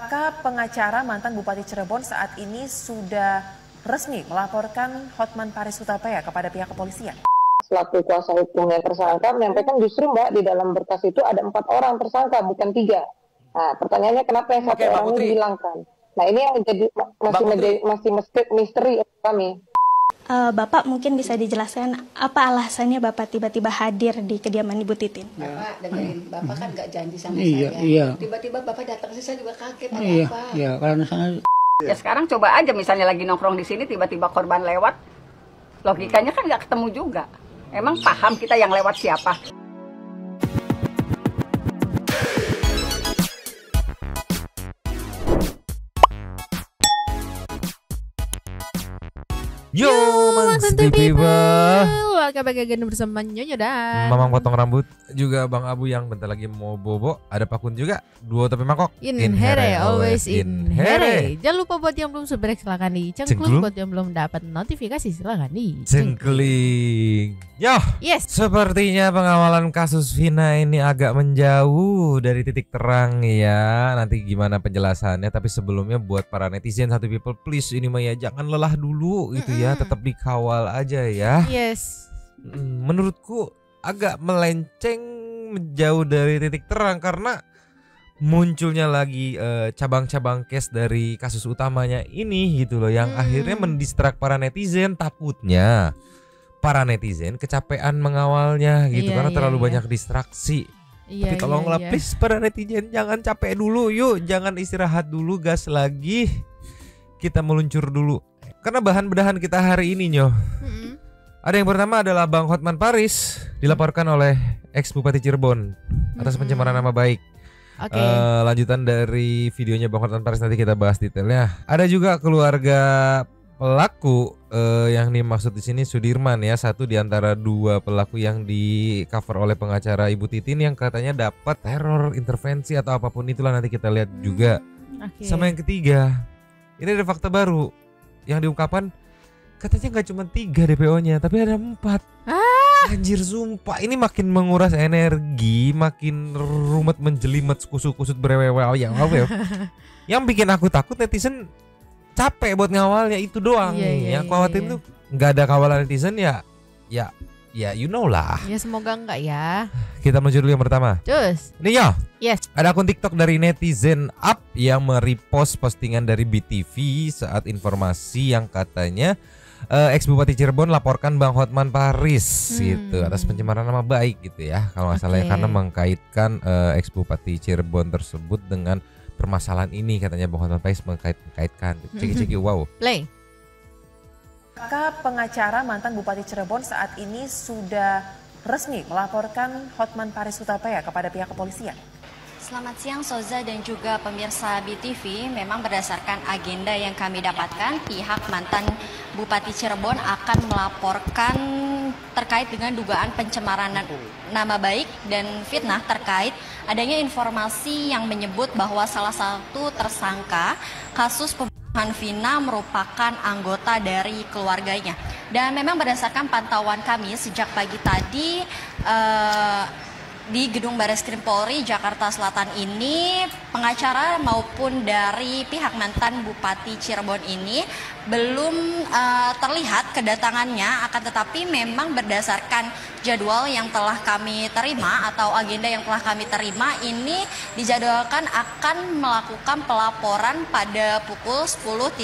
Kakak pengacara mantan Bupati Cirebon saat ini sudah resmi melaporkan Hotman Paris Hutapea kepada pihak kepolisian. Selaku kuasa hukum yang tersangka menyampaikan justru Mbak di dalam berkas itu ada 4 orang tersangka bukan 3. Nah pertanyaannya kenapa yang 1 orang ini dihilangkan? Nah ini yang masih misteri kami. Bapak mungkin bisa dijelaskan apa alasannya Bapak tiba-tiba hadir di kediaman Ibu Titin? Bapak dengerin, Bapak kan nggak janji sama saya. Iya. Tiba-tiba Bapak datang sih saya juga kaget. Apa? Iya, karena saya. Ya sekarang coba aja misalnya lagi nongkrong di sini tiba-tiba korban lewat, logikanya kan nggak ketemu juga. Emang paham kita yang lewat siapa? Yo, Mangs people. Welcome back again bersama Nyonya dan Mamang potong rambut, juga Bang Abu yang bentar lagi mau bobo. Ada Pakun juga, duo tapi mangkok. In here, always in here. Jangan lupa buat yang belum subscribe silahkan dicengklung. Buat yang belum dapat notifikasi silahkan dicengkling. Yo, yes. Sepertinya pengawalan kasus Vina ini agak menjauh dari titik terang ya. Nanti gimana penjelasannya, tapi sebelumnya buat para netizen satu people please ini mah ya jangan lelah dulu gitu ya, tetap dikawal aja ya. Yes. Menurutku agak melenceng menjauh dari titik terang karena munculnya lagi cabang-cabang case dari kasus utamanya ini gitu loh yang akhirnya mendistrak para netizen. Takutnya para netizen kecapean mengawalnya gitu karena terlalu banyak distraksi. Tapi tolonglah please para netizen jangan capek dulu, yuk jangan istirahat dulu, gas lagi, kita meluncur dulu. Karena bahan-bedahan kita hari ini Nyoh. Ada yang pertama adalah Bang Hotman Paris dilaporkan oleh ex Bupati Cirebon atas pencemaran nama baik. Lanjutan dari videonya Bang Hotman Paris nanti kita bahas detailnya. Ada juga keluarga pelaku yang dimaksud di sini Sudirman ya, satu di antara 2 pelaku yang di cover oleh pengacara Ibu Titin yang katanya dapat teror, intervensi atau apapun itulah, nanti kita lihat juga. Sama yang ketiga, ini ada fakta baru yang diungkapkan. Katanya nggak cuma 3 DPO-nya, tapi ada 4. Anjir sumpah, ini makin menguras energi, makin rumet menjelimet, kusut-kusut berewewel yang yang bikin aku takut netizen capek buat ngawalnya itu doang. Yang khawatir tuh nggak ada kawalan netizen ya you know lah. Ya semoga enggak ya. Kita menuju dulu yang pertama. Cus. Ini ya. Yes. Ada akun TikTok dari netizen up yang merepost postingan dari BTV saat informasi yang katanya ex Bupati Cirebon laporkan Bang Hotman Paris gitu atas pencemaran nama baik gitu ya kalau nggak salah ya, karena mengkaitkan ex Bupati Cirebon tersebut dengan permasalahan ini, katanya Bang Hotman Paris mengkaitkan. Ceki wow. Play. Kakak pengacara mantan Bupati Cirebon saat ini sudah resmi melaporkan Hotman Paris Hutapea kepada pihak kepolisian. Selamat siang Soza dan juga pemirsa BTV. Memang berdasarkan agenda yang kami dapatkan, pihak mantan Bupati Cirebon akan melaporkan terkait dengan dugaan pencemaran nama baik dan fitnah terkait adanya informasi yang menyebut bahwa salah satu tersangka kasus pembunuhan Vina merupakan anggota dari keluarganya. Dan memang berdasarkan pantauan kami sejak pagi tadi di Gedung Bareskrim Polri Jakarta Selatan ini, pengacara maupun dari pihak mantan Bupati Cirebon ini belum terlihat kedatangannya, akan tetapi memang berdasarkan jadwal yang telah kami terima atau agenda yang telah kami terima ini dijadwalkan akan melakukan pelaporan pada pukul 10.00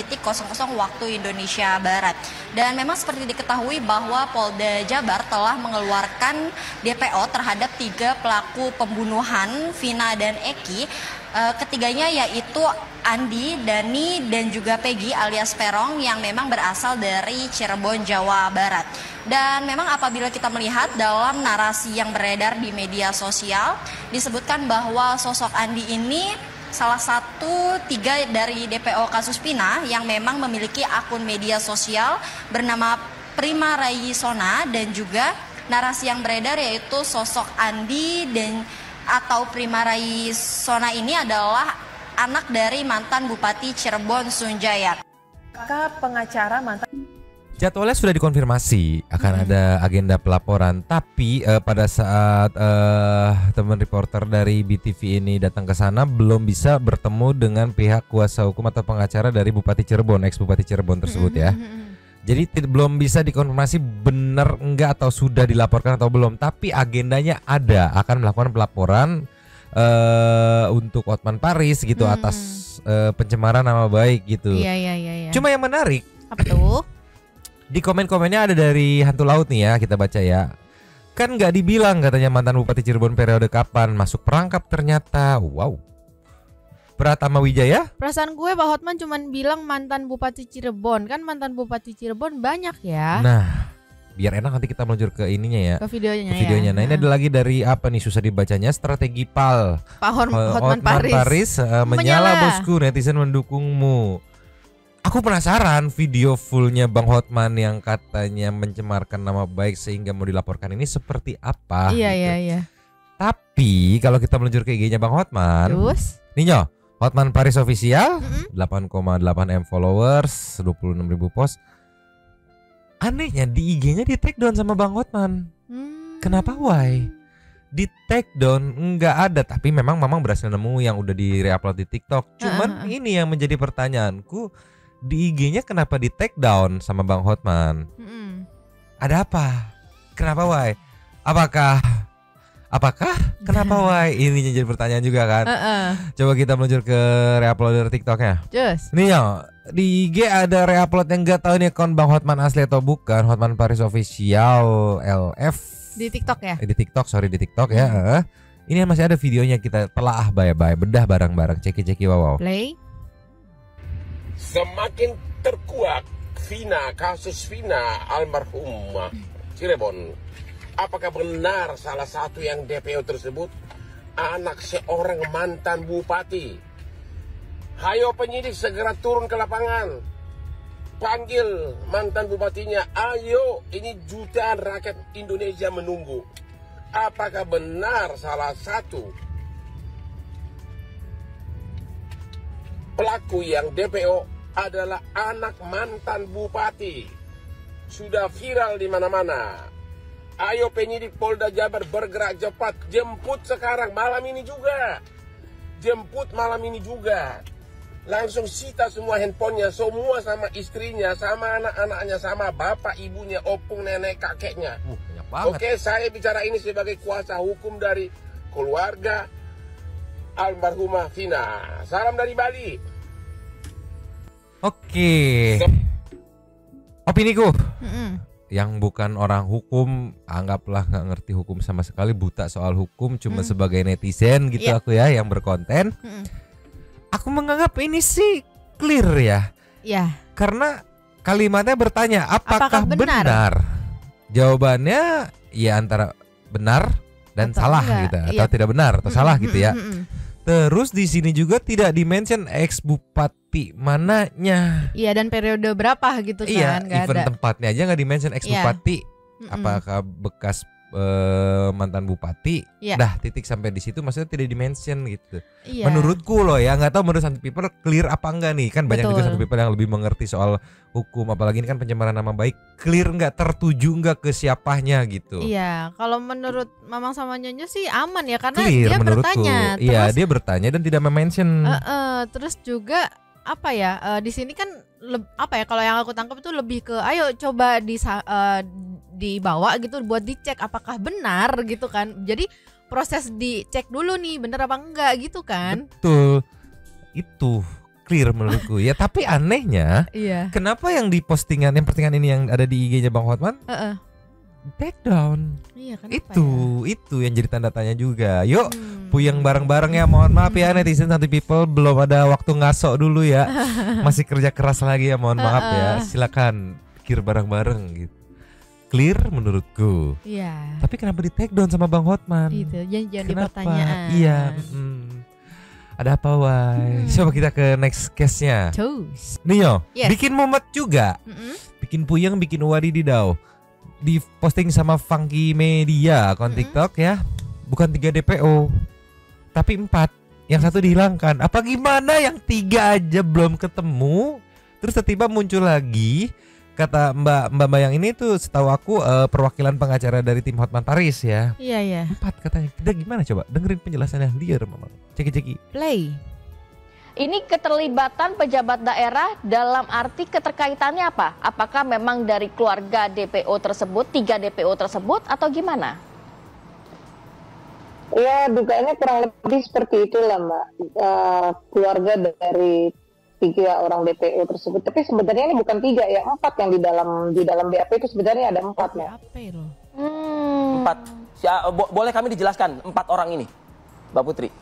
waktu Indonesia Barat. Dan memang seperti diketahui bahwa Polda Jabar telah mengeluarkan DPO terhadap 3 pelaku pembunuhan Vina dan Eki. Ketiganya yaitu Andi, Dani, dan juga Peggy alias Perong yang memang berasal dari Cirebon, Jawa Barat. Dan memang apabila kita melihat dalam narasi yang beredar di media sosial, disebutkan bahwa sosok Andi ini salah satu 3 dari DPO kasus Vina yang memang memiliki akun media sosial bernama Prima Rayisona, dan juga narasi yang beredar yaitu sosok Andi atau Prima Rayisona ini adalah anak dari mantan Bupati Cirebon Sunjaya. Kakak pengacara mantan Jadwalnya sudah dikonfirmasi akan ada agenda pelaporan, tapi pada saat teman reporter dari BTV ini datang ke sana belum bisa bertemu dengan pihak kuasa hukum atau pengacara dari Bupati Cirebon, ex Bupati Cirebon tersebut ya. Jadi belum bisa dikonfirmasi benar enggak atau sudah dilaporkan atau belum, tapi agendanya ada, akan melakukan pelaporan untuk Hotman Paris gitu atas pencemaran nama baik gitu. Iya. Cuma yang menarik Apa tuh? di komen-komennya ada dari Hantu Laut nih ya, kita baca ya. Kan nggak dibilang katanya mantan Bupati Cirebon periode kapan masuk perangkap ternyata. Wow. Pratama Wijaya? Perasaan gue Pak Hotman cuman bilang mantan Bupati Cirebon. Kan mantan Bupati Cirebon banyak ya. Nah, biar enak nanti kita meluncur ke ininya ya. Ke videonya Videonya. ya. Nah, ini ada lagi dari apa nih, susah dibacanya, strategi PAL. Pak Hotman Paris. Menyala bosku, netizen mendukungmu. Aku penasaran video fullnya Bang Hotman yang katanya mencemarkan nama baik sehingga mau dilaporkan ini seperti apa. Iya. Tapi kalau kita meluncur ke IG-nya Bang Hotman, Terus? Ninyo, Hotman Paris Official, 8,8 M followers, 26.000 post. Anehnya di IG-nya di take down sama Bang Hotman. Kenapa why? Di take down nggak ada, tapi memang Mamang berhasil nemu yang udah di re-upload di TikTok. Cuman ini yang menjadi pertanyaanku, di IG-nya kenapa di take down sama Bang Hotman? Ada apa? Kenapa why? Apakah? Kenapa why? Ini jadi pertanyaan juga kan. Coba kita meluncur ke re-uploader TikToknya. Just. Nih yo, di IG ada re-upload yang nggak tahu nih akun Bang Hotman asli atau bukan. Hotman Paris Official LF Di TikTok ya? Di TikTok ya. Ini masih ada videonya, kita telaah bye-bye, bedah bareng-bareng, ceki wow. Play. Semakin terkuak kasus Vina almarhumah Cirebon. Apakah benar salah satu yang DPO tersebut anak seorang mantan bupati? Hayo penyidik segera turun ke lapangan, panggil mantan bupatinya. Ayo, ini jutaan rakyat Indonesia menunggu. Apakah benar salah satu pelaku yang DPO adalah anak mantan bupati? Sudah viral di mana-mana. Ayo penyidik Polda Jabar bergerak cepat, jemput sekarang, malam ini juga. Langsung sita semua handphonenya, semua sama istrinya, sama anak-anaknya, sama bapak, ibunya, opung, nenek, kakeknya. Oke, saya bicara ini sebagai kuasa hukum dari keluarga almarhumah Vina. Salam dari Bali. Oke. Opiniku. Yang bukan orang hukum, anggaplah nggak ngerti hukum sama sekali, buta soal hukum, cuma sebagai netizen gitu aku ya yang berkonten. Aku menganggap ini sih clear ya. Iya. Karena kalimatnya bertanya apakah benar? Jawabannya ya antara benar dan atau salah enggak, gitu, atau tidak benar atau salah gitu ya. Terus di sini juga tidak di-mention ex bupati mananya. Iya, dan periode berapa gitu kan? Iya, nggak even ada. tempatnya aja nggak di-mention ex bupati. Apakah bekas mantan bupati? Dah titik sampai di situ, maksudnya tidak di-mention gitu. Iya. Menurutku loh ya, nggak tahu menurut Santi People clear apa enggak nih? Kan banyak juga Santi People yang lebih mengerti soal hukum, apalagi ini kan pencemaran nama baik. Clear nggak, tertuju nggak ke siapanya gitu? Iya, kalau menurut Mamang sama Nyonya sih aman ya, karena Clear dia menurutku. bertanya. Iya, dia bertanya dan tidak mention. Terus juga apa ya, di sini kan apa ya, kalau yang aku tangkap itu lebih ke ayo coba dibawa gitu buat dicek apakah benar gitu kan. Jadi proses dicek dulu nih bener apa enggak gitu kan. Betul. Itu clear menurutku ya. Tapi anehnya kenapa yang di postingan ini yang ada di IG-nya Bang Hotman take down. Iya, itu yang jadi tanda tanya juga. Yuk puyeng bareng-bareng ya. Mohon maaf ya netizen Santi People, belum ada waktu ngasok dulu ya. Masih kerja keras lagi ya, mohon maaf ya. Silakan pikir bareng-bareng gitu. Clear menurutku. Iya. Tapi kenapa di take down sama Bang Hotman? Gitu, jadi pertanyaan. Iya. Ada apa why? Coba kita ke next case-nya. Nio, bikin mumet juga. Bikin puyeng, bikin wadididau. Di posting sama Funky Media akun TikTok ya. Bukan 3 DPO, tapi 4. Yang satu dihilangkan. Apa gimana yang 3 aja belum ketemu, terus tiba-tiba muncul lagi kata Mbak yang ini tuh setahu aku perwakilan pengacara dari tim Hotman Paris ya. Iya. 4 katanya. Kita gimana coba? Dengerin penjelasannya liar Mamang. Ceki. Play. Ini keterlibatan pejabat daerah dalam arti keterkaitannya apa? Apakah memang dari keluarga DPO tersebut, 3 DPO tersebut atau gimana? Ya, dugaannya kurang lebih seperti itulah, Mbak. Keluarga dari 3 orang DPO tersebut. Tapi sebenarnya ini bukan 3 ya, 4 yang di dalam BAP itu sebenarnya ada 4 ya. BAP loh. 4. Boleh kami dijelaskan 4 orang ini, Mbak Putri?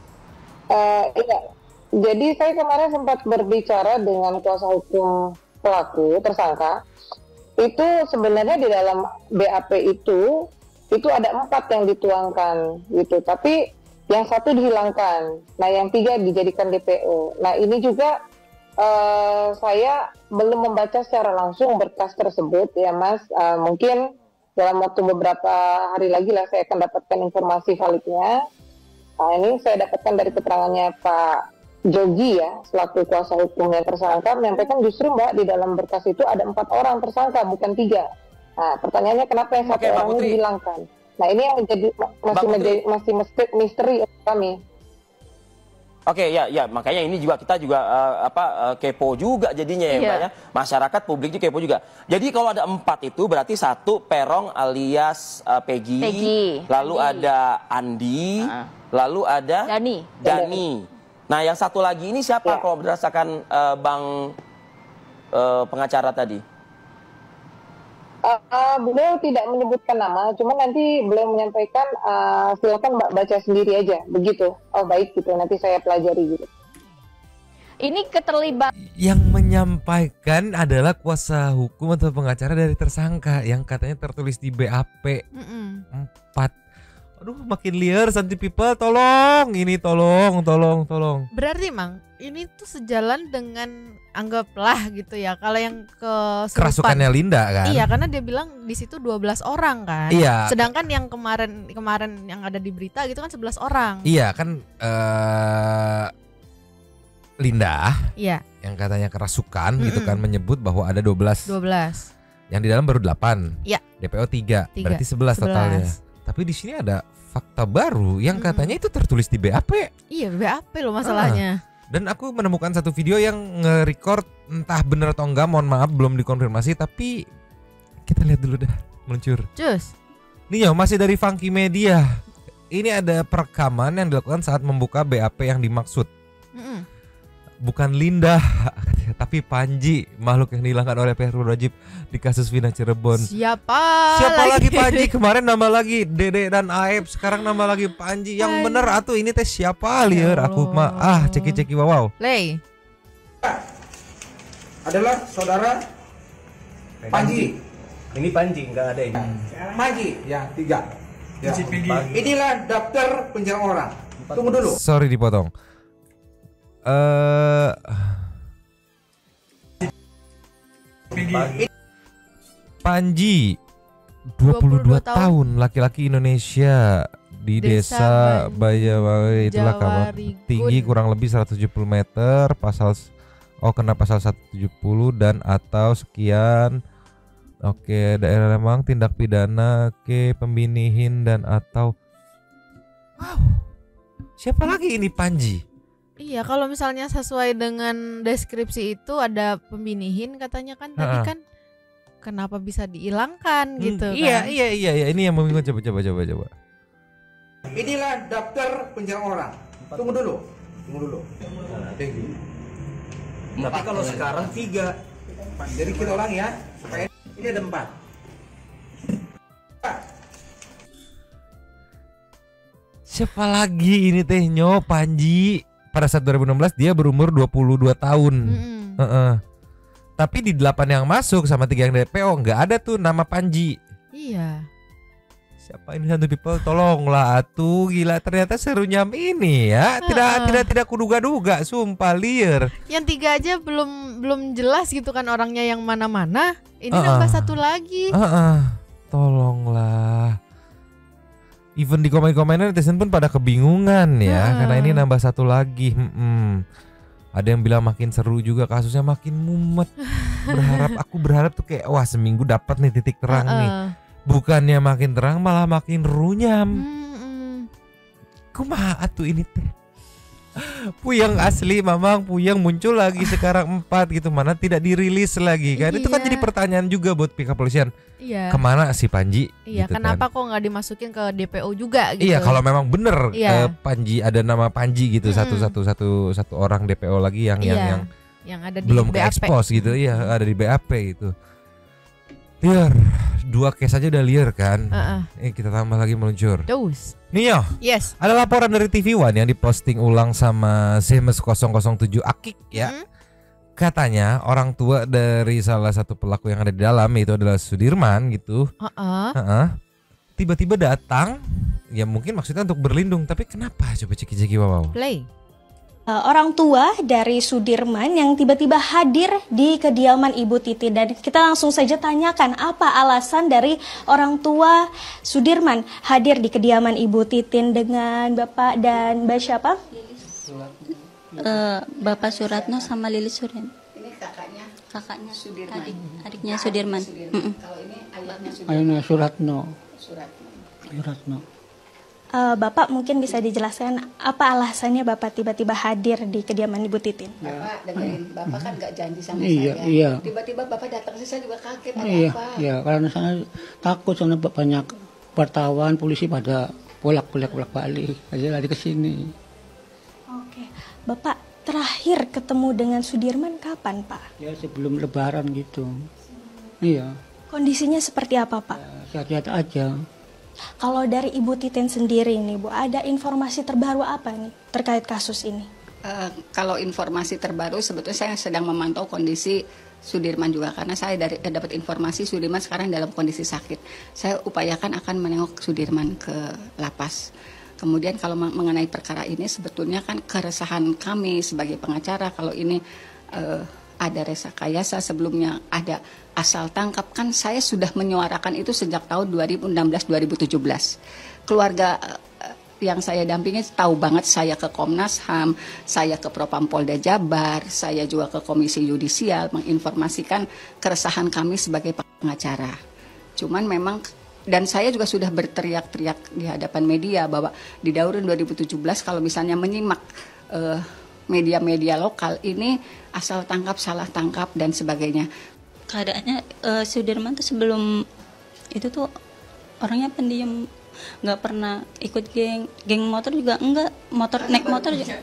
Iya. Jadi saya kemarin sempat berbicara dengan kuasa hukum pelaku tersangka. Itu sebenarnya di dalam BAP itu ada 4 yang dituangkan gitu, tapi yang 1 dihilangkan. Nah, yang 3 dijadikan DPO. Nah, ini juga saya belum membaca secara langsung berkas tersebut ya, Mas. Mungkin dalam waktu beberapa hari lagi lah saya akan dapatkan informasi validnya. Nah, ini saya dapatkan dari keterangannya Pak Jogi ya, selaku kuasa hukum yang tersangka, menyampaikan justru Mbak di dalam berkas itu ada 4 orang tersangka, bukan 3. Nah, pertanyaannya kenapa yang 1 orang ini dihilangkan? Nah, ini yang masih misteri kami. Oke, ya, makanya ini juga kita juga kepo juga jadinya ya, Mbak ya. Masyarakat publik juga kepo juga. Jadi kalau ada 4 itu berarti 1 Perong alias Peggy, lalu ada Andi, lalu ada Dani. Nah, yang 1 lagi ini siapa kalau berdasarkan Bang pengacara tadi? Beliau tidak menyebutkan nama, cuma nanti beliau menyampaikan silakan Mbak baca sendiri aja, begitu. Oh baik gitu, nanti saya pelajari gitu. Ini keterlibatan. Yang menyampaikan adalah kuasa hukum atau pengacara dari tersangka yang katanya tertulis di BAP 4. Aduh, makin liar Santi People, tolong tolong. Berarti Mang, ini tuh sejalan dengan anggaplah gitu ya. Kalau yang kerasukannya Linda kan. Iya, karena dia bilang di situ 12 orang kan. Iya. Sedangkan yang kemarin yang ada di berita gitu kan 11 orang. Iya, kan Linda. Iya. Yang katanya kerasukan gitu kan menyebut bahwa ada 12. Yang di dalam baru 8. Iya. DPO 3. Berarti 11 totalnya. Tapi di sini ada fakta baru yang katanya itu tertulis di BAP. Iya, BAP loh masalahnya. Dan aku menemukan satu video yang nge-record, entah bener atau enggak, mohon maaf belum dikonfirmasi, tapi kita lihat dulu dah, meluncur. Cus. Nih ya, masih dari Funky Media. Ini ada perekaman yang dilakukan saat membuka BAP yang dimaksud. Bukan Linda, tapi Panji, makhluk yang dihilangkan oleh Fahrul Rajib di kasus Vina Cirebon. Siapa lagi Panji? Kemarin nama lagi Dede dan Aep, sekarang nama lagi Panji. Yang bener atuh ini teh siapa liar? Aku mah ceki wow. Lay. Adalah saudara Panji. Ini Panji, enggak ada ini. Panji, ya 3. Ya. Inilah daftar penjara orang. Tunggu dulu. Sorry dipotong. Panji 22 tahun, laki-laki Indonesia di desa Bayawari, itulah kamar tinggi kurang lebih 170 meter, kena pasal 170 dan atau sekian. Oke, daerah Lembang, tindak pidana, pembinihin dan atau siapa lagi ini Panji? Iya, kalau misalnya sesuai dengan deskripsi itu ada pembinihin katanya kan tadi kan kenapa bisa dihilangkan gitu kan. Iya, ini yang membingungkan, coba. Inilah daftar penjara orang. Tunggu dulu. Tapi kalau sekarang 3. Jadi kita ulang ya, supaya ini ada 4. Siapa lagi ini teh Panji? Pada saat 2016 dia berumur 22 tahun. Tapi di 8 yang masuk sama 3 yang DPO nggak ada tuh nama Panji. Iya. Siapa ini Santu People? Tolonglah atuh, gila ternyata serunya ini ya. Tidak kuduga-duga, sumpah liar. Yang 3 aja belum jelas gitu kan orangnya yang mana-mana. Ini nambah 1 lagi. Tolonglah. Even di komen-komennya netizen pun pada kebingungan ya, karena ini nambah 1 lagi. Ada yang bilang makin seru juga kasusnya, makin mumet. Aku berharap tuh kayak wah seminggu dapat nih titik terang nih. Bukannya makin terang malah makin runyam. Kumaha tuh ini teh. Puyeng asli Mamang, Puyeng muncul lagi sekarang 4 gitu, mana tidak dirilis lagi kan. Itu kan jadi pertanyaan juga buat pihak kepolisian. Kemana si Panji? Iya, gitu kenapa kan. kok nggak dimasukin ke DPO juga gitu. Iya, kalau memang bener Panji, ada nama Panji gitu, satu orang DPO lagi yang ada di belum BAP. ke-expose gitu. Iya, ada di BAP itu. Liar, 2 case aja udah liar kan. Kita tambah lagi meluncur. Nio, yes. Ada laporan dari TV One yang diposting ulang sama Zemes 007 Akik ya. Katanya orang tua dari salah satu pelaku yang ada di dalam, itu adalah Sudirman gitu. Tiba-tiba datang, ya mungkin maksudnya untuk berlindung. Tapi kenapa? Coba ceki-ceki wow. Play. Orang tua dari Sudirman yang tiba-tiba hadir di kediaman Ibu Titin, dan kita langsung saja tanyakan apa alasan dari orang tua Sudirman hadir di kediaman Ibu Titin dengan Bapak dan Mbak siapa? Bapak Suratno sama Lilis Suren. Ini kakaknya Sudirman. Adiknya Sudirman. Kalau ini ayahnya Sudirman. Suratno. Bapak mungkin bisa dijelaskan apa alasannya Bapak tiba-tiba hadir di kediaman Ibu Titin? Bapak dengerin, Bapak kan nggak janji sama Iya, saya. iya. Tiba-tiba Bapak datang sih, saya juga kaget. Ada Iya, apa? iya, karena saya takut soalnya banyak wartawan, polisi pada bolak-balik aja lari ke sini. Oke, Bapak terakhir ketemu dengan Sudirman kapan, Pak? Ya sebelum Lebaran gitu. Iya. Kondisinya seperti apa, Pak? Sehat-sehat aja. Kalau dari Ibu Titin sendiri nih, Bu, ada informasi terbaru apa nih terkait kasus ini? Kalau informasi terbaru sebetulnya saya sedang memantau kondisi Sudirman juga, karena saya dapat informasi Sudirman sekarang dalam kondisi sakit. Saya upayakan akan menengok Sudirman ke lapas. Kemudian kalau mengenai perkara ini sebetulnya kan keresahan kami sebagai pengacara, kalau ini ada resakayasa, sebelumnya ada asal tangkap, kan saya sudah menyuarakan itu sejak tahun 2016-2017. Keluarga yang saya dampingi tahu banget, saya ke Komnas HAM, saya ke Propam Polda Jabar, saya juga ke Komisi Yudisial menginformasikan keresahan kami sebagai pengacara. Cuman memang, dan saya juga sudah berteriak-teriak di hadapan media bahwa di tahun 2017 kalau misalnya menyimak media-media lokal ini asal tangkap, salah tangkap dan sebagainya. Keadaannya Sudirman tuh sebelum itu tuh orangnya pendiam, nggak pernah ikut geng motor juga enggak, naik motor juga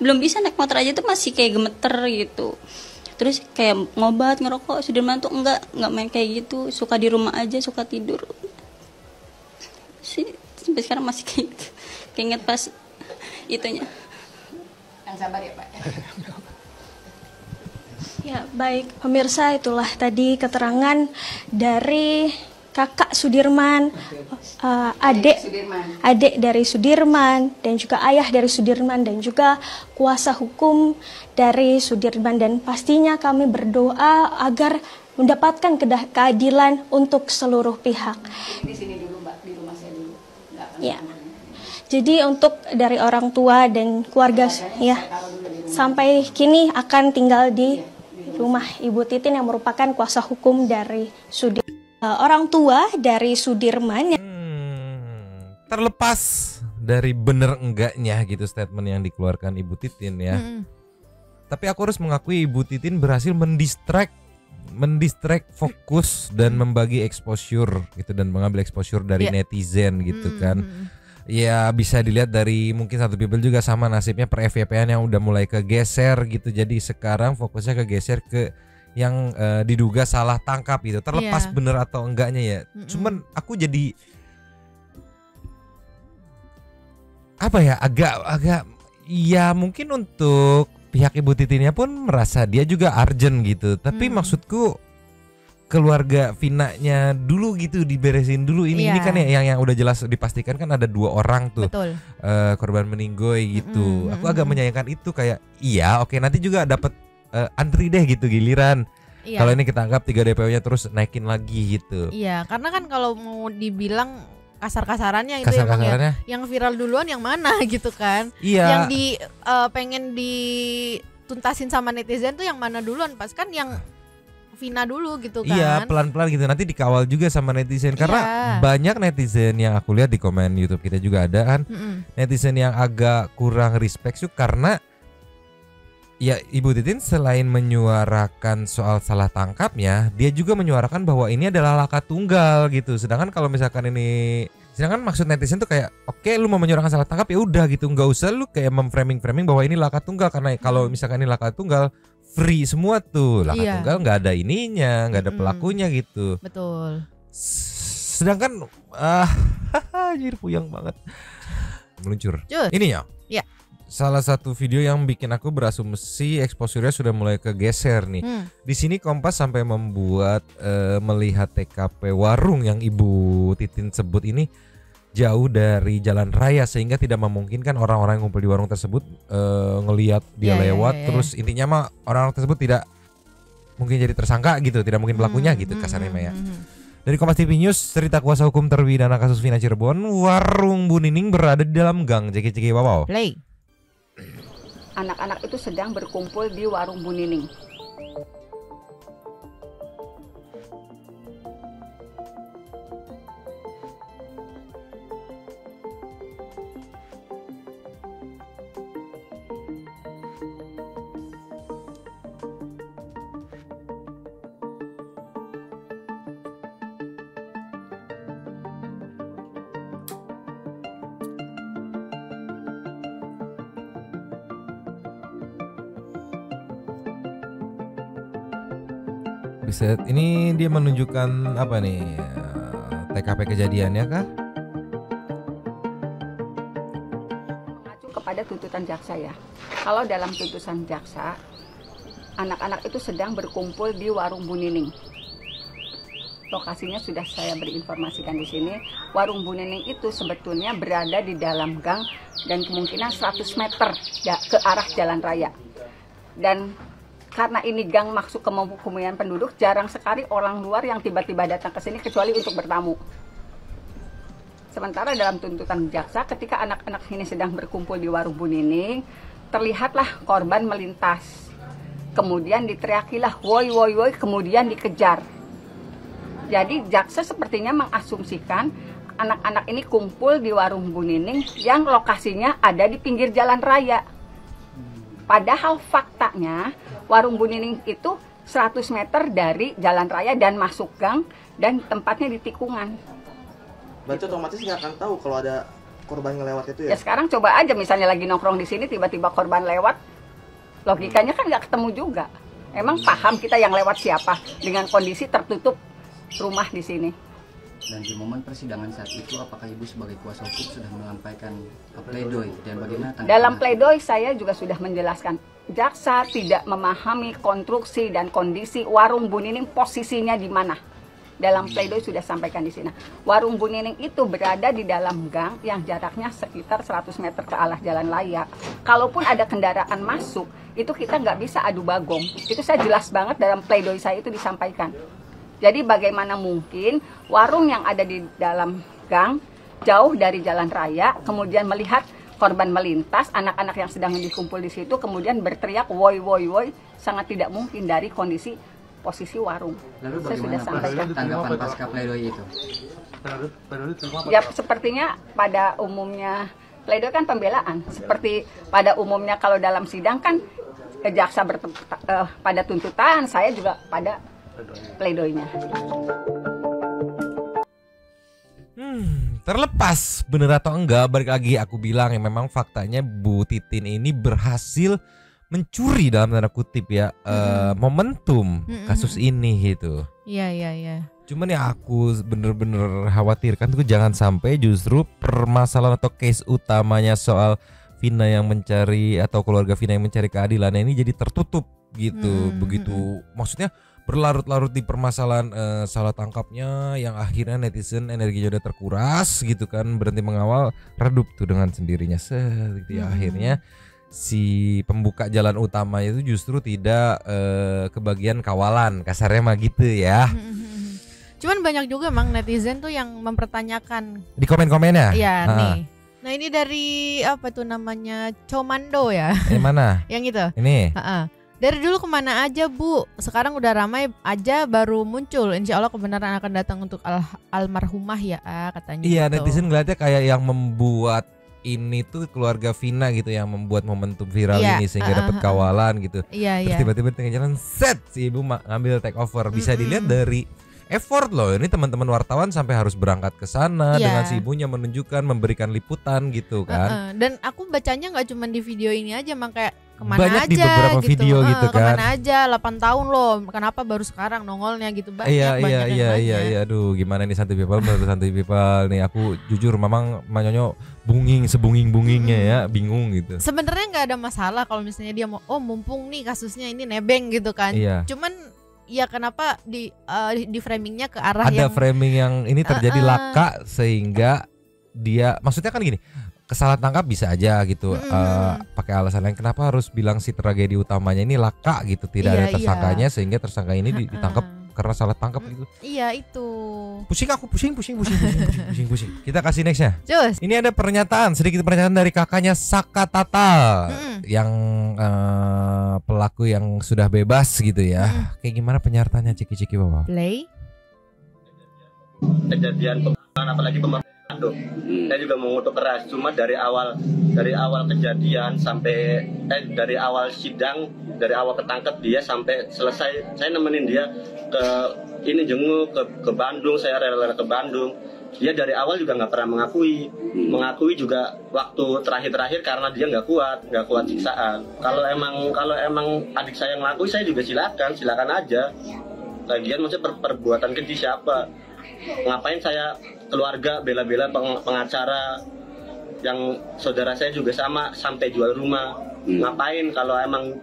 belum bisa naik motor aja tuh masih kayak gemeter gitu. Terus kayak ngobat, ngerokok, Sudirman tuh enggak main kayak gitu, suka di rumah aja, suka tidur sih, sampai sekarang masih kayak gitu. Keinget pas itunya. Yang sabar ya Pak. Ya, baik pemirsa, itulah tadi keterangan dari kakak Sudirman, adik dari Sudirman, dan juga ayah dari Sudirman, dan juga kuasa hukum dari Sudirman. Dan pastinya kami berdoa agar mendapatkan keadilan untuk seluruh pihak. Di sini dulu Mbak, di rumah saya dulu. Ya. Jadi untuk dari orang tua dan keluarga ya sampai kini akan tinggal di rumah Ibu Titin yang merupakan kuasa hukum dari Sudirman. Orang tua dari Sudirman terlepas dari bener enggaknya gitu statement yang dikeluarkan Ibu Titin ya. Tapi aku harus mengakui Ibu Titin berhasil mendistract fokus dan membagi exposure gitu, dan mengambil exposure dari netizen gitu kan. Ya bisa dilihat dari mungkin Satu People juga sama nasibnya, per FYP-an yang udah mulai kegeser gitu. Jadi sekarang fokusnya kegeser ke yang diduga salah tangkap gitu. Terlepas bener atau enggaknya ya. Cuman aku jadi apa ya, agak ya mungkin untuk pihak Ibu Titinnya pun merasa dia juga urgent gitu. Tapi maksudku keluarga Vina-nya dulu gitu diberesin dulu ini kan ya yang udah jelas dipastikan kan ada 2 orang tuh korban meninggoy gitu. Aku agak menyayangkan itu, kayak oke nanti juga dapat antri deh gitu giliran. Kalau ini kita anggap 3 DPO-nya terus naikin lagi gitu. Iya, karena kan kalau mau dibilang kasar-kasarannya itu yang viral duluan yang mana gitu kan. Iya. Yang pengen dituntasin sama netizen tuh yang mana duluan, pas kan yang Vina dulu gitu kan. Iya, pelan-pelan gitu, nanti dikawal juga sama netizen. Karena banyak netizen yang aku lihat di komen YouTube kita juga ada kan, netizen yang agak kurang respect sih, karena ya Ibu Titin selain menyuarakan soal salah tangkapnya, dia juga menyuarakan bahwa ini adalah laka tunggal gitu. Sedangkan kalau misalkan maksud netizen tuh kayak, oke, lu mau menyuarakan salah tangkap ya udah gitu, nggak usah lu kayak memframing bahwa ini laka tunggal, karena kalau misalkan ini laka tunggal free semua tuh, laka tunggal nggak ada ininya, nggak ada pelakunya gitu. Betul. Sedangkan anjir puyeng banget. Meluncur. Ini ya. Salah satu video yang bikin aku berasumsi exposure-nya sudah mulai kegeser nih. Di sini Kompas sampai membuat melihat TKP warung yang Ibu Titin sebut ini jauh dari jalan raya, sehingga tidak memungkinkan orang-orang yang ngumpul di warung tersebut ngelihat dia lewat. Terus intinya mah orang-orang tersebut tidak mungkin jadi tersangka gitu, tidak mungkin pelakunya gitu kasarnya ya. Dari Kompas TV News, cerita kuasa hukum terpidana kasus Vina Cirebon, warung Bu Nining berada di dalam gang. Ceki wow. Play. Anak-anak itu sedang berkumpul di warung Bu Nining. Bisa, ini dia menunjukkan apa nih, TKP kejadiannya kah? Mengacu kepada tuntutan jaksa ya. Kalau dalam tuntutan jaksa, anak-anak itu sedang berkumpul di warung Bu Nining. Lokasinya sudah saya berinformasikan di sini. Warung Bu Nining itu sebetulnya berada di dalam gang dan kemungkinan 100 meter ke arah jalan raya. Dan karena ini gang masuk ke pemukiman penduduk, jarang sekali orang luar yang tiba-tiba datang ke sini kecuali untuk bertamu. Sementara dalam tuntutan jaksa, ketika anak-anak ini sedang berkumpul di warung Bu Nining, terlihatlah korban melintas. Kemudian diteriakilah woi woi woi, kemudian dikejar. Jadi jaksa sepertinya mengasumsikan anak-anak ini kumpul di warung Bu Nining yang lokasinya ada di pinggir jalan raya. Padahal faktanya warung Bu Nining itu 100 meter dari jalan raya dan masuk gang dan tempatnya di tikungan. Berarti otomatis nggak akan tahu kalau ada korban ngelewat itu ya? Ya sekarang coba aja misalnya lagi nongkrong di sini tiba-tiba korban lewat, logikanya kan nggak ketemu juga. Emang paham kita yang lewat siapa dengan kondisi tertutup rumah di sini. Dan di momen persidangan saat itu, apakah Ibu sebagai kuasa hukum sudah menyampaikan pledoi dan bagaimana tanggapan? Dalam pledoi saya juga sudah menjelaskan, jaksa tidak memahami konstruksi dan kondisi warung Bu Nining posisinya di mana. Dalam pledoi sudah sampaikan di sini. Warung Bu Nining itu berada di dalam gang yang jaraknya sekitar 100 meter ke arah jalan raya. Kalaupun ada kendaraan masuk, itu kita nggak bisa adu bagong. Itu saya jelas banget dalam pledoi saya itu disampaikan. Jadi bagaimana mungkin warung yang ada di dalam gang jauh dari jalan raya, kemudian melihat korban melintas, anak-anak yang sedang dikumpul di situ kemudian berteriak woi woi woi, sangat tidak mungkin dari kondisi posisi warung. Lalu bagaimana tanggapan pasca pledoi itu? Ya sepertinya pada umumnya pledoi kan pembelaan. Seperti pada umumnya kalau dalam sidang kan jaksa pada tuntutan, saya juga pada pledoinya. Terlepas bener atau enggak, balik lagi aku bilang ya memang faktanya Bu Titin ini berhasil mencuri dalam tanda kutip ya momentum kasus ini gitu. Iya. Cuman ya aku bener-bener khawatirkan tuh jangan sampai justru permasalahan atau case utamanya soal Vina yang mencari atau keluarga Vina yang mencari keadilan ini jadi tertutup gitu. Begitu maksudnya berlarut-larut di permasalahan salah tangkapnya yang akhirnya netizen energinya udah terkuras gitu kan, berhenti mengawal, redup tuh dengan sendirinya gitu ya. Akhirnya si pembuka jalan utama itu justru tidak kebagian kawalan, kasarnya mah gitu ya. Cuman banyak juga emang netizen tuh yang mempertanyakan di komen-komennya. Iya nih. Nah ini dari apa tuh namanya Comando ya? Yang mana? Yang itu. Ini. Dari dulu kemana aja Bu? Sekarang udah ramai aja baru muncul. Insya Allah kebenaran akan datang untuk almarhumah ya katanya. Iya gitu. Netizen ngeliatnya kayak yang membuat ini tuh keluarga Vina gitu yang membuat momentum viral ini sehingga dapat kawalan gitu. Terus tiba-tiba tengah jalan set si ibu ngambil take over. Bisa dilihat dari effort loh. Ini teman-teman wartawan sampai harus berangkat ke sana dengan si ibunya menunjukkan, memberikan liputan gitu kan. Dan aku bacanya nggak cuma di video ini aja, emang kayak kemana banyak aja di beberapa gitu. video gitu kan. Kemana aja 8 tahun loh. Kenapa baru sekarang nongolnya gitu banyak. Iya. Aduh, gimana nih Santuy People menurut Santuy People nih, aku jujur memang Manyonyo sebunging-bungingnya ya, bingung gitu. Sebenarnya nggak ada masalah kalau misalnya dia mau mumpung nih kasusnya ini nebeng gitu kan. Cuman ya kenapa di framingnya ke arah ada framing yang ini terjadi laka sehingga dia maksudnya kan gini, kesalah tangkap bisa aja gitu, pakai alasan lain. Kenapa harus bilang si tragedi utamanya ini laka gitu, tidak ada tersangkanya sehingga tersangka ini ditangkap karena salah tangkap gitu. Iya itu. Pusing. Kita kasih nextnya. Cus. Ini ada sedikit pernyataan dari kakaknya Saka Tatal yang pelaku yang sudah bebas gitu ya. Kayak gimana penyertanya Ciki Bapak? Play. Kejadian apalagi Bandung. Saya juga mengutuk keras. Cuma dari awal kejadian sampai dari awal sidang, dari awal ketangkep dia sampai selesai, saya nemenin dia ke ini jenguk ke Bandung. Saya rela-rela ke Bandung. Dia dari awal juga nggak pernah mengakui juga waktu terakhir karena dia nggak kuat siksaan. Kalau emang adik saya ngelakui, saya juga silakan aja. Lagian maksudnya perbuatan keji siapa? Ngapain saya keluarga bela-bela pengacara yang saudara saya juga sama sampai jual rumah. Ngapain kalau emang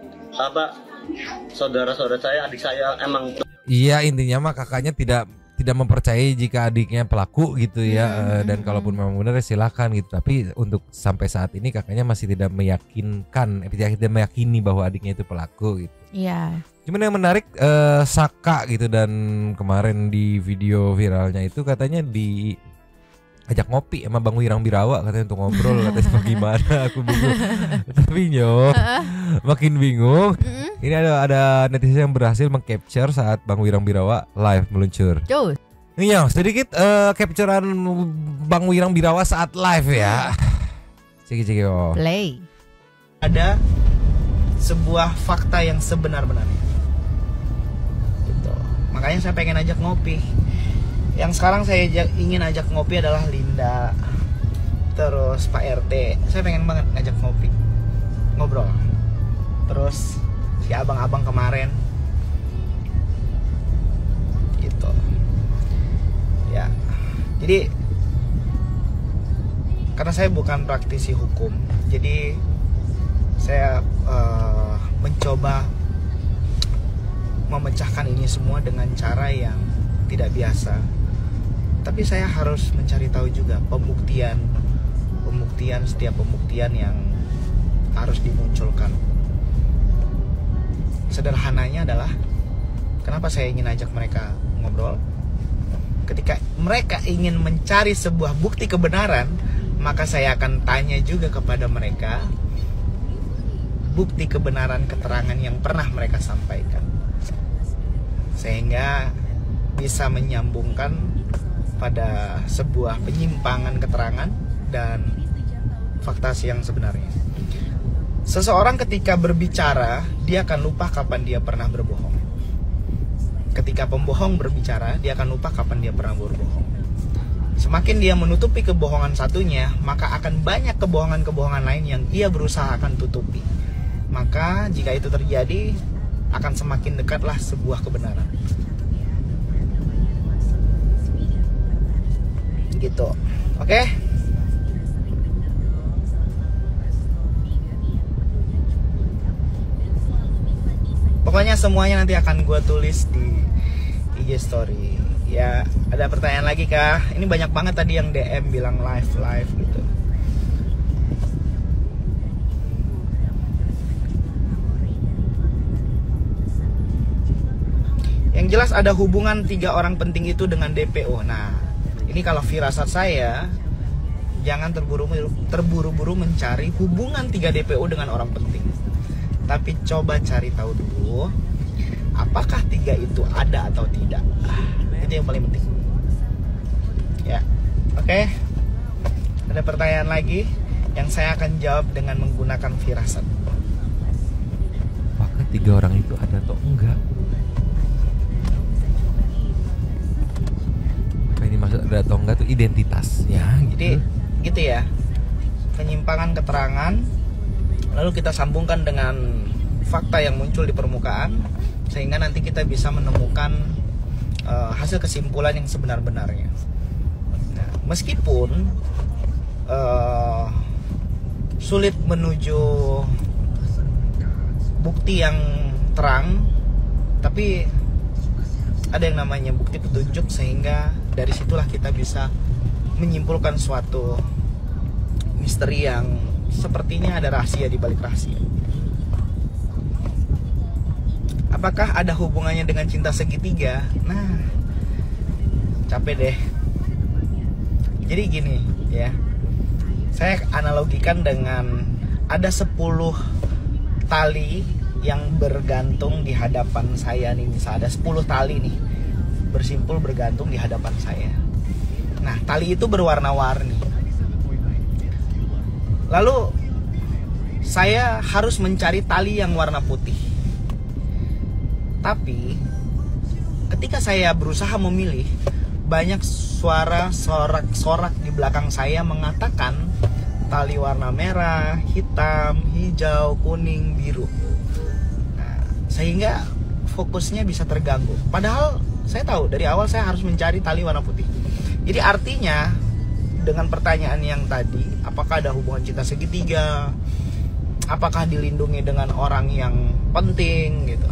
saudara-saudara saya, adik saya emang. Iya, intinya mah kakaknya tidak mempercayai jika adiknya pelaku gitu ya. Dan kalaupun memang benar ya silakan gitu. Tapi untuk sampai saat ini kakaknya masih tidak meyakini bahwa adiknya itu pelaku gitu. Iya. Cuman yang menarik Saka gitu, dan kemarin di video viralnya itu katanya ajak ngopi sama Bang Wirang Birawa katanya untuk ngobrol, katanya bagaimana aku bingung. Tapi makin bingung. Ini ada netizen yang berhasil mengcapture saat Bang Wirang Birawa live meluncur. Iya, sedikit capturean Bang Wirang Birawa saat live ya. Ciki play. Ada sebuah fakta yang sebenar-benarnya. Gitu. Makanya saya pengen ajak ngopi. Yang sekarang saya ingin ajak ngopi adalah Linda, terus Pak RT. Saya pengen banget ngajak ngopi, ngobrol. Terus si abang-abang kemarin, gitu. Ya, jadi karena saya bukan praktisi hukum, jadi saya mencoba memecahkan ini semua dengan cara yang tidak biasa. Tapi saya harus mencari tahu juga setiap pembuktian yang harus dimunculkan. Sederhananya adalah kenapa saya ingin ajak mereka ngobrol. Ketika mereka ingin mencari sebuah bukti kebenaran, maka saya akan tanya juga kepada mereka bukti kebenaran keterangan yang pernah mereka sampaikan, sehingga bisa menyambungkan pada sebuah penyimpangan keterangan dan fakta yang sebenarnya. Seseorang ketika berbicara, dia akan lupa kapan dia pernah berbohong. Ketika pembohong berbicara, dia akan lupa kapan dia pernah berbohong. Semakin dia menutupi kebohongan satunya, maka akan banyak kebohongan-kebohongan lain yang ia berusaha akan tutupi. Maka jika itu terjadi, akan semakin dekatlah sebuah kebenaran. Gitu. Oke? Pokoknya semuanya nanti akan gue tulis di IG story. Ya, ada pertanyaan lagi kah? Ini banyak banget tadi yang DM bilang live gitu. Yang jelas ada hubungan 3 orang penting itu dengan DPO. Nah, ini kalau firasat saya, jangan terburu-buru mencari hubungan 3 DPO dengan orang penting. Tapi coba cari tahu dulu, apakah 3 itu ada atau tidak. Itu yang paling penting. Ya, oke. Ada pertanyaan lagi yang saya akan jawab dengan menggunakan firasat. Apakah 3 orang itu ada atau enggak? Apa ini maksud ada atau enggak tuh identitas ya gitu. Jadi gitu ya, penyimpangan keterangan lalu kita sambungkan dengan fakta yang muncul di permukaan sehingga nanti kita bisa menemukan hasil kesimpulan yang sebenar-benarnya. Nah, meskipun sulit menuju bukti yang terang, tapi ada yang namanya bukti petunjuk sehingga dari situlah kita bisa menyimpulkan suatu misteri yang sepertinya ada rahasia di balik rahasia. Apakah ada hubungannya dengan cinta segitiga? Nah, capek deh. Jadi gini ya, saya analogikan dengan ada 10 tali yang bergantung di hadapan saya nih. Misalnya ada 10 tali nih bersimpul bergantung di hadapan saya. Nah, tali itu berwarna-warni. Lalu saya harus mencari tali yang warna putih. Tapi ketika saya berusaha memilih, banyak suara sorak-sorak di belakang saya mengatakan tali warna merah, hitam, hijau, kuning, biru. Nah, sehingga fokusnya bisa terganggu. Padahal saya tahu dari awal saya harus mencari tali warna putih. Jadi artinya dengan pertanyaan yang tadi, apakah ada hubungan cinta segitiga, apakah dilindungi dengan orang yang penting gitu.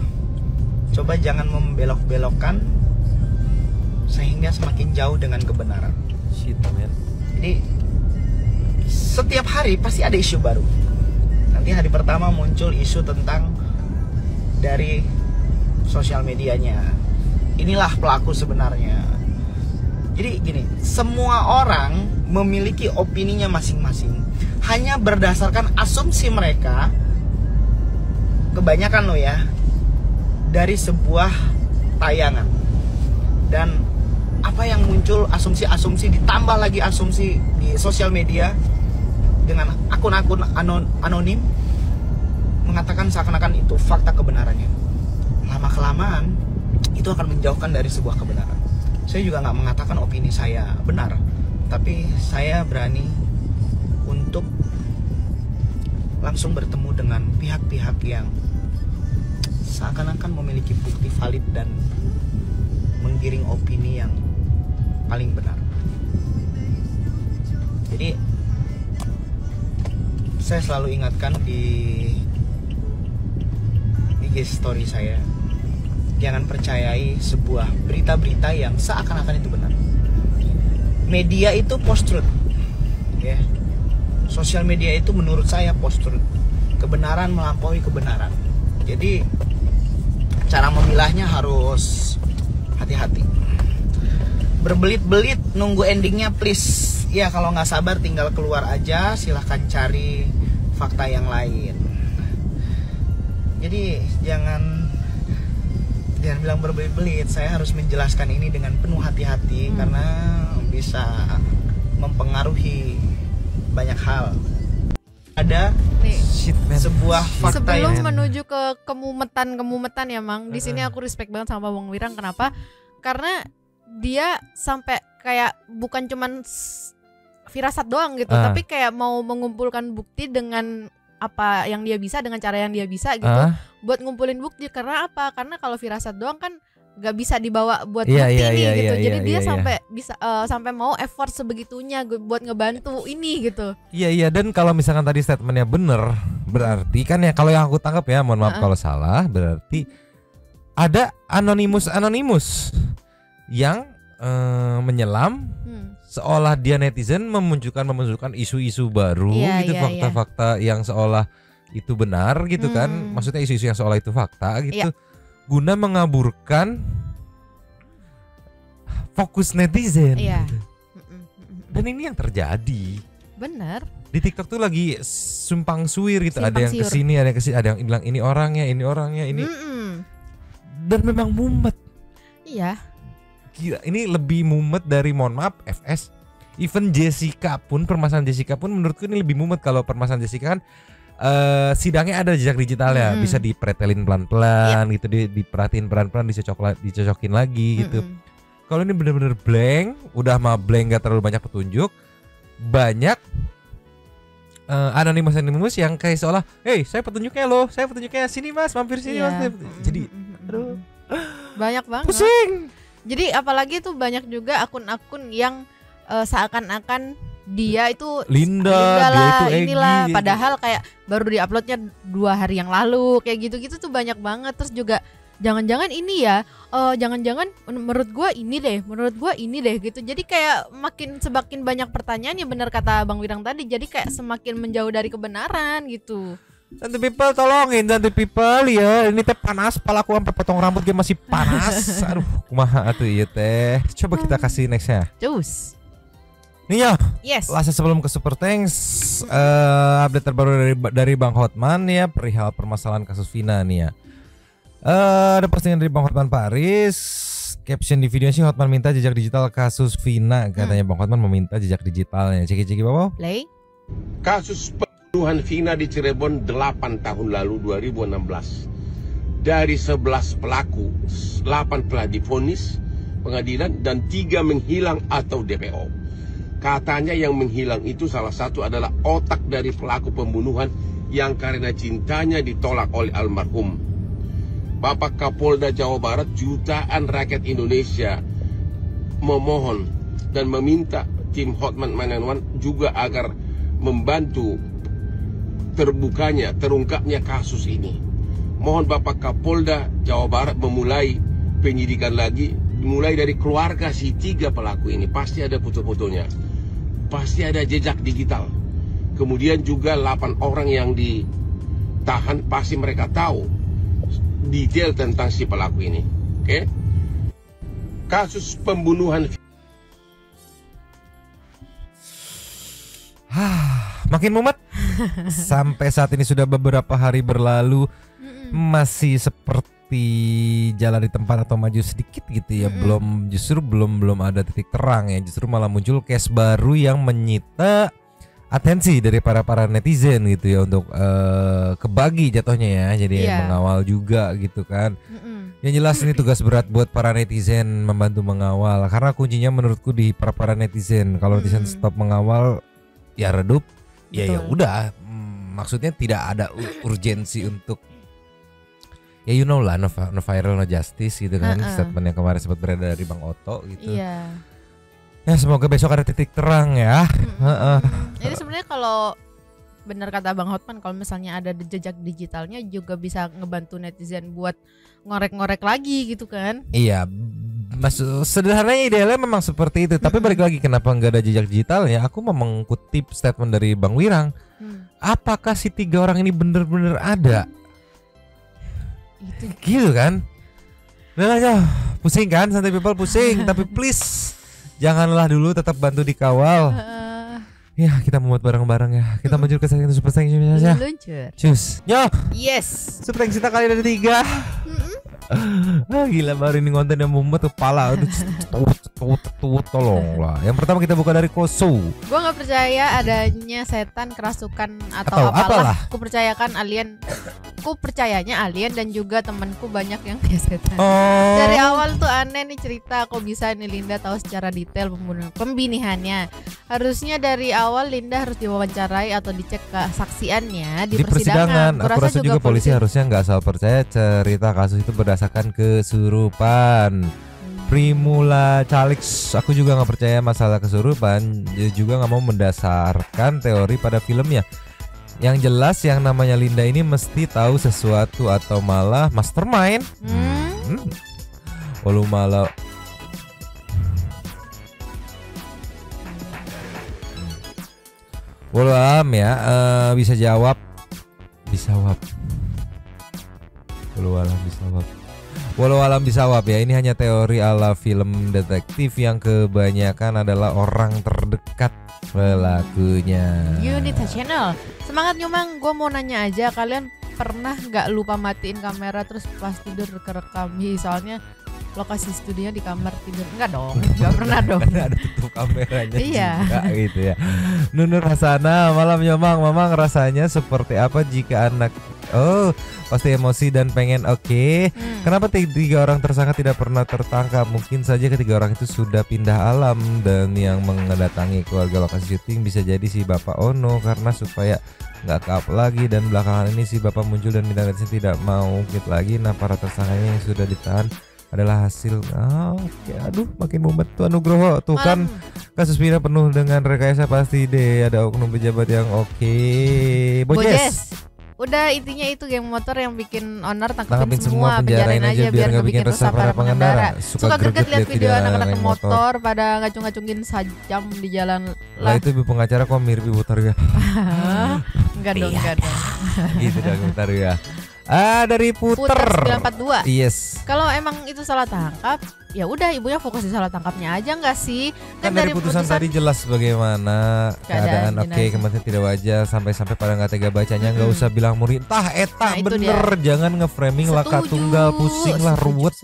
Coba jangan membelok-belokkan sehingga semakin jauh dengan kebenaran. Shit, man. Jadi setiap hari pasti ada isu baru. Nanti hari pertama muncul isu tentang dari sosial medianya. Inilah pelaku sebenarnya. Jadi gini, semua orang memiliki opininya masing-masing. Hanya berdasarkan asumsi mereka, kebanyakan loh ya, dari sebuah tayangan. Dan apa yang muncul asumsi-asumsi ditambah lagi asumsi di sosial media dengan akun-akun anonim mengatakan seakan-akan itu fakta kebenarannya. Lama-kelamaan itu akan menjauhkan dari sebuah kebenaran. Saya juga nggak mengatakan opini saya benar, tapi saya berani untuk langsung bertemu dengan pihak-pihak yang seakan-akan memiliki bukti valid dan menggiring opini yang paling benar. Jadi saya selalu ingatkan di IG story saya, jangan percayai sebuah berita-berita yang seakan-akan itu benar. Media itu post-truth, ya. Sosial media itu menurut saya post-truth. Kebenaran melampaui kebenaran. Jadi cara memilahnya harus hati-hati. Berbelit-belit nunggu endingnya please. Ya kalau nggak sabar tinggal keluar aja. Silahkan cari fakta yang lain. Jadi jangan bilang berbelit-belit. Saya harus menjelaskan ini dengan penuh hati-hati karena bisa mempengaruhi banyak hal. Ada sebuah fakta sebelum yang menuju ke kemumetan ya Mang. Di sini aku respect banget sama Bang Wirang. Kenapa? Karena dia sampai kayak bukan cuman firasat doang gitu, tapi kayak mau mengumpulkan bukti dengan apa yang dia bisa, dengan cara yang dia bisa gitu, buat ngumpulin bukti. Karena apa? Karena kalau firasat doang kan gak bisa dibawa buat bukti gitu. Jadi dia sampai bisa sampai mau effort sebegitunya buat ngebantu ini gitu. Iya, dan kalau misalkan tadi statementnya bener, berarti kan ya kalau yang aku tangkap ya, mohon maaf kalau salah, berarti ada anonimus yang menyelam seolah dia netizen memunculkan isu-isu baru gitu, fakta-fakta yang seolah itu benar gitu kan, maksudnya isu-isu yang seolah itu fakta gitu, guna mengaburkan fokus netizen. Iya. Gitu. Dan ini yang terjadi. Bener. Di TikTok tuh lagi sumpang suwir gitu. Ada yang Simpang siur. kesini, ada yang kesini, ada yang bilang ini orangnya, ini. Dan memang mumet. Iya. Gila, ini lebih mumet dari, mohon maaf, FS. Even Jessica pun, permasalahan Jessica pun menurutku ini lebih mumet. Kalau permasalahan Jessica kan sidangnya ada jejak digitalnya, bisa dipretelin pelan-pelan gitu, diperhatiin pelan-pelan, dicocokin lagi gitu. Kalau ini bener-bener blank, udah mah blank, gak terlalu banyak petunjuk, banyak anonimus yang kayak seolah, hey saya petunjuknya loh, sini mas, mampir sini mas. Jadi aduh, banyak banget. Pusing. Jadi apalagi tuh banyak juga akun-akun yang seakan-akan dia itu Linda lah, dia itu inilah, Egy, padahal kayak baru diuploadnya 2 hari yang lalu, kayak gitu-gitu tuh banyak banget. Terus juga jangan-jangan ini ya, jangan-jangan menurut gua ini deh gitu. Jadi kayak semakin banyak pertanyaan, ya benar kata Bang Wirang tadi, jadi kayak semakin menjauh dari kebenaran gitu. Santai people, tolongin Santai people ya. Ini teh panas, kepala aku sampai potong rambut dia masih panas. Aduh, kumaha atuh ieu teh. Coba kita kasih nextnya. Cus. Nih ya. Yes. Lasa sebelum ke Super Thanks, update terbaru dari Bang Hotman ya, perihal permasalahan kasus Vina nih ya. Ada postingan dari Bang Hotman Paris. Caption di videonya sih, Hotman minta jejak digital kasus Vina. Katanya Bang Hotman meminta jejak digitalnya. Ceki Bapak. Play. Kasus pembunuhan Vina di Cirebon 8 tahun lalu 2016. Dari 11 pelaku, 8 telah divonis pengadilan dan 3 menghilang atau DPO. Katanya yang menghilang itu salah satu adalah otak dari pelaku pembunuhan yang karena cintanya ditolak oleh almarhum. Bapak Kapolda Jawa Barat, jutaan rakyat Indonesia memohon dan meminta tim Hotman 911 juga agar membantu terungkapnya kasus ini. Mohon Bapak Kapolda Jawa Barat memulai penyidikan lagi, mulai dari keluarga si 3 pelaku ini. Pasti ada foto-fotonya, pasti ada jejak digital. Kemudian juga 8 orang yang ditahan, pasti mereka tahu detail tentang si pelaku ini. Oke? Kasus pembunuhan. Makin mumet. Sampai saat ini sudah beberapa hari berlalu, masih seperti jalan di tempat atau maju sedikit gitu ya. Belum ada titik terang ya. Justru malah muncul case baru yang menyita atensi dari para netizen gitu ya, untuk kebagi jatuhnya ya. Jadi mengawal juga gitu kan. Yang jelas ini tugas berat buat para netizen membantu mengawal, karena kuncinya menurutku di para netizen. Kalau netizen stop mengawal, ya redup. Ya udah, maksudnya tidak ada urgensi untuk, ya you know lah, no viral no justice gitu kan. Statement yang kemarin sempat beredar dari Bang Oto gitu. Ya semoga besok ada titik terang ya. Jadi sebenarnya kalau benar kata Bang Hotman, kalau misalnya ada jejak digitalnya juga bisa ngebantu netizen buat ngorek-ngorek lagi gitu kan. Iya, sederhananya idealnya memang seperti itu. Tapi balik lagi, kenapa nggak ada jejak digitalnya? Aku mau mengutip statement dari Bang Wirang. Apakah si 3 orang ini benar-benar ada? Gitu kan? Udah aja, pusing kan, Santai people pusing. Tapi please, janganlah dulu, tetap bantu dikawal. Ya, kita membuat bareng-bareng ya. Kita menuju ke segmen Super Thanks saja. Cus. Yo. Yes. Super Thanks kita kali ada 3. Gila, baru ini konten yang mumet kepala. Tolong lah. Yang pertama kita buka dari Koso. Gua nggak percaya adanya setan, kerasukan atau apalah. Ku percayanya alien dan juga temanku banyak yang kayak setan. Dari awal tuh aneh nih cerita, kok bisa nih Linda tahu secara detail pembinihannya. Harusnya dari awal Linda harus diwawancarai atau dicek kesaksiannya di persidangan. Aku rasa juga polisi harusnya nggak asal percaya cerita kasus itu berdasarkan kesurupan. Primula Calix, aku juga nggak percaya masalah kesurupan, juga nggak mau mendasarkan teori pada filmnya. Yang jelas yang namanya Linda ini mesti tahu sesuatu atau malah mastermind. Walau malah ya, bisa jawab. Walau alam bisawab ya, ini hanya teori ala film detektif yang kebanyakan adalah orang terdekat pelakunya. Unita Channel, semangat Nyumang, gue mau nanya aja, kalian pernah nggak lupa matiin kamera terus pas tidur kerekam? Soalnya lokasi studionya di kamar tidur. Enggak dong, enggak pernah dong. Ada tutup kameranya iya. juga gitu ya. Nunur Hasana, malam Nyomang, Mamang rasanya seperti apa jika anak pasti emosi dan pengen Kenapa 3 orang tersangka tidak pernah tertangkap? Mungkin saja ketiga orang itu sudah pindah alam dan yang mendatangi keluarga lokasi syuting bisa jadi si Bapak Ono karena supaya nggak kap lagi, dan belakangan ini si Bapak muncul dan minta netizen tidak mau ungkit lagi. Nah, para tersangkanya yang sudah ditahan adalah hasil aduh makin mumet tuh Nugroho tuh kan kasus Vina penuh dengan rekayasa pasti deh ada oknum pejabat yang Bojes. Udah intinya itu geng motor yang bikin owner Tangkapin semua, penjarain aja biar nggak bikin resah para pengendara. Suka greget lihat video anak-anak motor pada ngacung-ngacungin sajam di jalan lah. Itu ibu pengacara kok mirip ibu Taruya. Enggak dong. Gitu dong ibu Taruya. Dari Puter 942. Yes. Kalau emang itu salah tangkap, ya udah ibunya fokus di salah tangkapnya aja nggak sih? Kan dari putusan tadi jelas bagaimana keadaan kematian tidak wajar sampai pada nggak tega bacanya, nggak usah bilang murid bener, jangan ngeframing laka tunggal, pusing lah ruwet,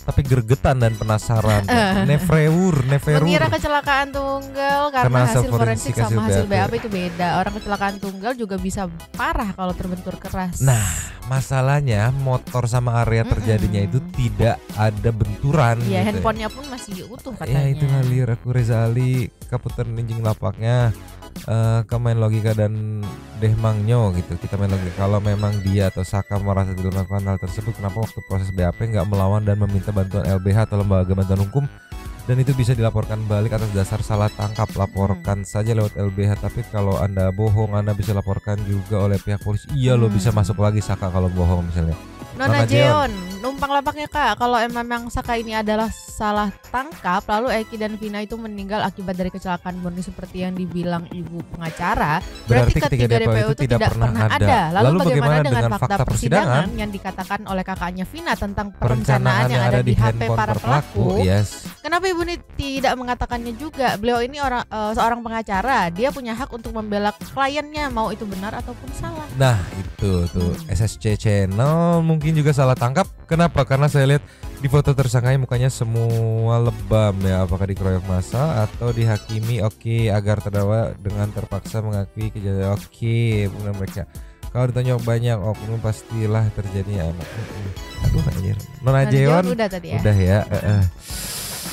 tapi gergetan dan penasaran. Neverur. Mengira kecelakaan tunggal karena hasil forensik sama hasil BAP itu beda. Orang kecelakaan tunggal juga bisa parah kalau terbentur keras. Nah, masalahnya motor sama area terjadinya itu tidak ada benturan. Iya, gitu. handphonenya pun masih utuh katanya. Ya itu ngalir aku Reza Ali kaputer ninjing lapaknya ke main logika dan Deh Mangnyo gitu. Kita main logika, kalau memang dia atau Saka merasa tidak melakukan hal tersebut, kenapa waktu proses BAP nggak melawan dan meminta bantuan LBH atau lembaga bantuan hukum, dan itu bisa dilaporkan balik atas dasar salah tangkap. Laporkan saja lewat LBH, tapi kalau Anda bohong Anda bisa laporkan juga oleh pihak polisi. Iya lo bisa masuk lagi Saka kalau bohong misalnya. Nona Jeon, numpang lapaknya Kak, kalau memang Saka ini adalah salah tangkap, lalu Eki dan Vina itu meninggal akibat dari kecelakaan murni seperti yang dibilang ibu pengacara, berarti ketiga DPO itu tidak pernah ada. Lalu bagaimana dengan fakta persidangan yang dikatakan oleh kakaknya Vina tentang perencanaan yang ada di HP para pelaku? Yes. Kenapa ibu ini tidak mengatakannya juga? Beliau ini seorang pengacara, dia punya hak untuk membela kliennya, mau itu benar ataupun salah. Nah itu tuh SSC Channel mungkin juga salah tangkap. Kenapa? Karena saya lihat di foto tersangkanya mukanya semua lebam ya. Apakah dikeroyok massa atau dihakimi? Agar terdakwa dengan terpaksa mengakui kejadian. Bukan mereka. Kalau ditanya banyak oknum pastilah terjadinya anak. Aduh anjir. Nona Jeon udah tadi ya. Udah ya.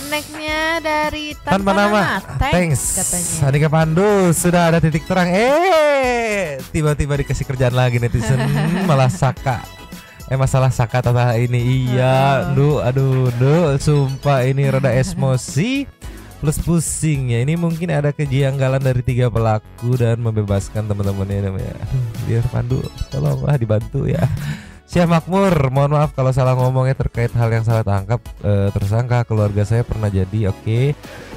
Nextnya dari Tanpa Nama. Thanks katanya. Andika Pandu sudah ada titik terang. Tiba-tiba dikasih kerjaan lagi netizen. Malah Saka. Masalah Saka tata ini iya, aduh, sumpah ini rada emosi plus pusing ya. Ini mungkin ada kejanggalan dari 3 pelaku dan membebaskan teman-temannya namanya. Biar Pandu, tolonglah dibantu ya. Syekh Makmur, mohon maaf kalau salah ngomongnya terkait hal yang salah tangkap tersangka. Keluarga saya pernah jadi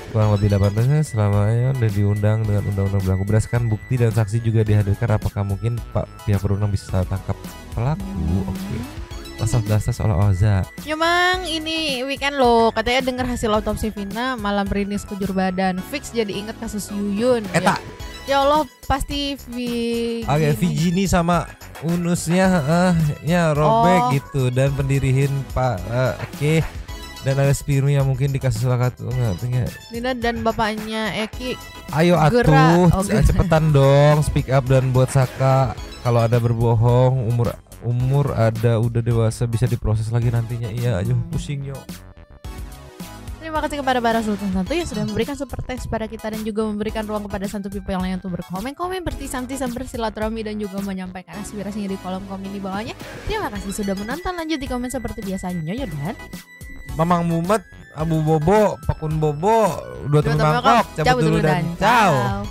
kurang lebih 18 selamanya udah diundang dengan undang-undang berlaku. Berdasarkan bukti dan saksi juga dihadirkan, apakah mungkin pihak berundang bisa salah tangkap pelaku? Dasar oleh Oza. Nyomang ini weekend loh, katanya dengar hasil otopsi Vina malam berinis kujur badan. Fix jadi inget kasus Yuyun. Ya Allah pasti Vigini sama unusnya robek gitu, dan pendirihin Pak dan ada Spiru yang mungkin di kasus Nina dan bapaknya Eki. Ayo atuh cepetan dong speak up dan buat Saka kalau ada berbohong, umur ada udah dewasa bisa diproses lagi nantinya. Iya ayo pusing yo. Terima kasih kepada Bara Sultan Santu yang sudah memberikan super teks pada kita dan juga memberikan ruang kepada Santu people yang lain untuk berkomen-komen, bertisam-tisam, bersilaturahmi dan juga menyampaikan aspirasinya di kolom komen di bawahnya. Terima kasih sudah menonton, lanjut di komen seperti biasanya ya dan Mamang Mumet, Abu Bobo, Pakun Bobo, 2 mangkok, cabut dulu dan ciao.